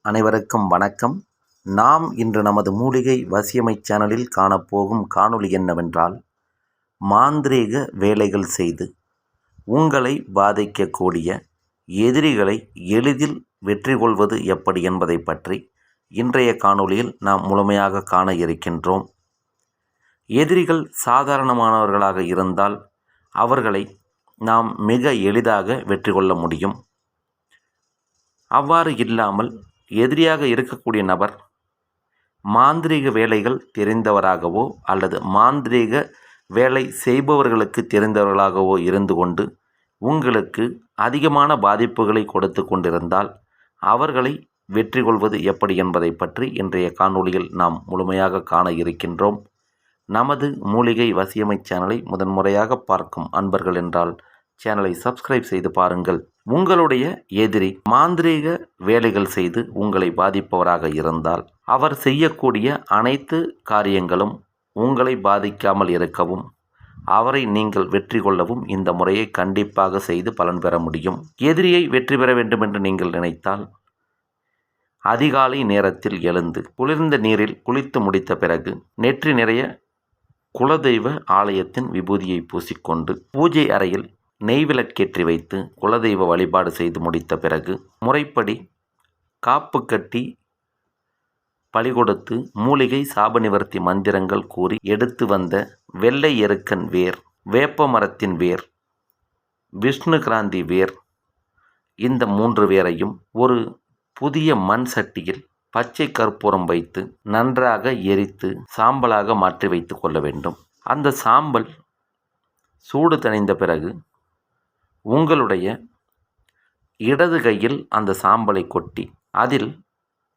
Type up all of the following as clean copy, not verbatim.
அனைவருக்கும் வணக்கம். நாம் இன்று நமது மூலிகை வசியமை சேனலில் காணப்போகும் காணொளி என்னவென்றால், மாந்திரீக வேலைகள் செய்து உங்களை பாதிக்கக்கூடிய எதிரிகளை எளிதில் வெற்றி கொள்வது எப்படி என்பதை பற்றி இன்றைய காணொளியில் நாம் முழுமையாக காண இருக்கின்றோம். எதிரிகள் சாதாரணமானவர்களாக இருந்தால் அவர்களை நாம் மிக எளிதாக வெற்றி கொள்ள முடியும். அவ்வாறு இல்லாமல் எதிரியாக இருக்கக்கூடிய நபர் மாந்திரீக வேலைகள் தெரிந்தவராகவோ அல்லது மாந்திரீக வேலை செய்பவர்களுக்கு தெரிந்தவர்களாகவோ இருந்து கொண்டு உங்களுக்கு அதிகமான பாதிப்புகளை கொடுத்து கொண்டிருந்தால் அவர்களை வெற்றி கொள்வது எப்படி என்பதை பற்றி இன்றைய காணொளியில் நாம் முழுமையாக காண இருக்கின்றோம். நமது மூலிகை வசியமை சேனலை முதன்முறையாக பார்க்கும் அன்பர்கள் என்றால் சேனலை சப்ஸ்கிரைப் செய்து பாருங்கள். உங்களுடைய எதிரி மாந்திரீக வேலைகள் செய்து உங்களை பாதிப்பவராக இருந்தால் அவர் செய்யக்கூடிய அனைத்து காரியங்களும் உங்களை பாதிக்காமல் இருக்கவும் அவரை நீங்கள் வெற்றி கொள்ளவும் இந்த முறையை கண்டிப்பாக செய்து பலன் பெற முடியும். எதிரியை வெற்றி பெற வேண்டும் என்று நீங்கள் நினைத்தால் அதிகாலை நேரத்தில் எழுந்து குளிர்ந்த நீரில் குளித்து முடித்த பிறகு நெற்றி நிறைய குலதெய்வ ஆலயத்தின் விபூதியை பூசிக்கொண்டு பூஜை அறையில் நெய் விளக்கேற்றி வைத்து குலதெய்வ வழிபாடு செய்து முடித்த பிறகு முறைப்படி காப்பு கட்டி பலி கொடுத்து மூலிகை சாப நிவர்த்தி மந்திரங்கள் கூறி எடுத்து வந்த வெள்ளை எருக்கன் வேர், வேப்ப மரத்தின் வேர், விஷ்ணு கிராந்தி வேர், இந்த 3 வேரையும் ஒரு புதிய மண் சட்டியில் பச்சை கற்பூரம் வைத்து நன்றாக எரித்து சாம்பலாக மாற்றி வைத்து கொள்ள வேண்டும். அந்த சாம்பல் சூடு தணிந்த பிறகு உங்களுடைய இடது கையில் அந்த சாம்பலை கொட்டி அதில்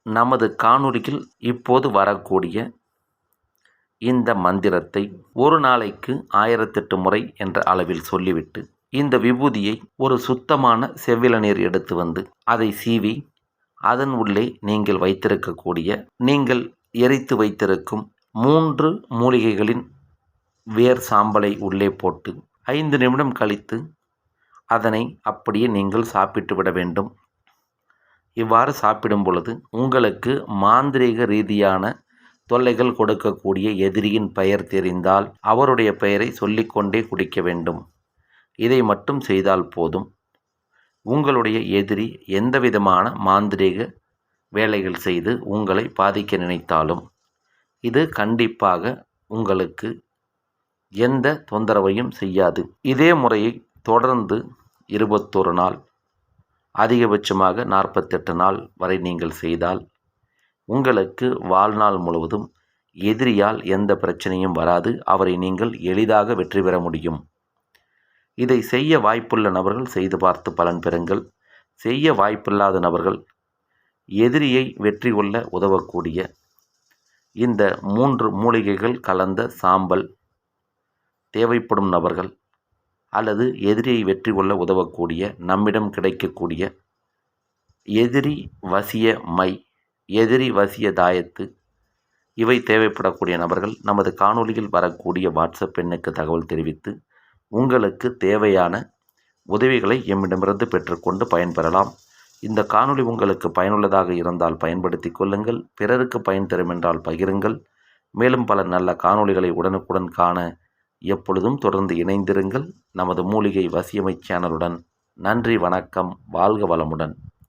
நமது காணொளியில் இப்போது வரக்கூடிய இந்த மந்திரத்தை ஒரு நாளைக்கு 1008 முறை என்ற அளவில் சொல்லிவிட்டு இந்த விபூதியை ஒரு சுத்தமான செவ்விளநீர் எடுத்து வந்து அதை சீவி அதன் உள்ளே நீங்கள் வைத்திருக்கக்கூடிய நீங்கள் எரித்து வைத்திருக்கும் 3 மூலிகைகளின் வேர் சாம்பலை உள்ளே போட்டு 5 நிமிடம் கழித்து அதனை அப்படியே நீங்கள் சாப்பிட்டு விட வேண்டும். இவ்வாறு சாப்பிடும் பொழுது உங்களுக்கு மாந்திரீக ரீதியான தொல்லைகள் கொடுக்கக்கூடிய எதிரியின் பெயர் தெரிந்தால் அவருடைய பெயரை சொல்லிக்கொண்டே குடிக்க வேண்டும். இதை மட்டும் செய்தால் போதும். உங்களுடைய எதிரி எந்தவிதமான மாந்திரீக வேலைகள் செய்து உங்களை பாதிக்க நினைத்தாலும் இது கண்டிப்பாக உங்களுக்கு எந்த தொந்தரவையும் செய்யாது. இதே முறையை தொடர்ந்து 21 நாள், அதிகபட்சமாக 48 நாள் வரை நீங்கள் செய்தால் உங்களுக்கு வாழ்நாள் முழுவதும் எதிரியால் எந்த பிரச்சனையும் வராது. அவரை நீங்கள் எளிதாக வெற்றி பெற முடியும். இதை செய்ய வாய்ப்புள்ள நபர்கள் செய்து பார்த்து பலன் பெறுங்கள். செய்ய வாய்ப்பில்லாத நபர்கள் எதிரியை வெற்றி கொள்ள உதவக்கூடிய இந்த 3 மூலிகைகள் கலந்த சாம்பல் தேவைப்படும் நபர்கள் அல்லது எதிரியை வெற்றி கொள்ள உதவக்கூடிய நம்மிடம் கிடைக்கக்கூடிய எதிரி வசிய மை, எதிரி வசிய தாயத்து இவை தேவைப்படக்கூடிய நபர்கள் நமது காணொளியில் வரக்கூடிய வாட்ஸ்அப் எண்ணுக்கு தகவல் தெரிவித்து உங்களுக்கு தேவையான உதவிகளை எம்மிடமிருந்து பெற்றுக்கொண்டு பயன்பெறலாம். இந்த காணொளி உங்களுக்கு பயனுள்ளதாக இருந்தால் பயன்படுத்தி கொள்ளுங்கள். பிறருக்கு பயன் தரும் என்றால் பகிருங்கள். மேலும் பல நல்ல காணொளிகளை உடனுக்குடன் காண எப்பொழுதும் தொடர்ந்து இணைந்திருங்கள் நமது மூலிகை வசியமை சேனலுடன். நன்றி, வணக்கம், வாழ்க வளமுடன்.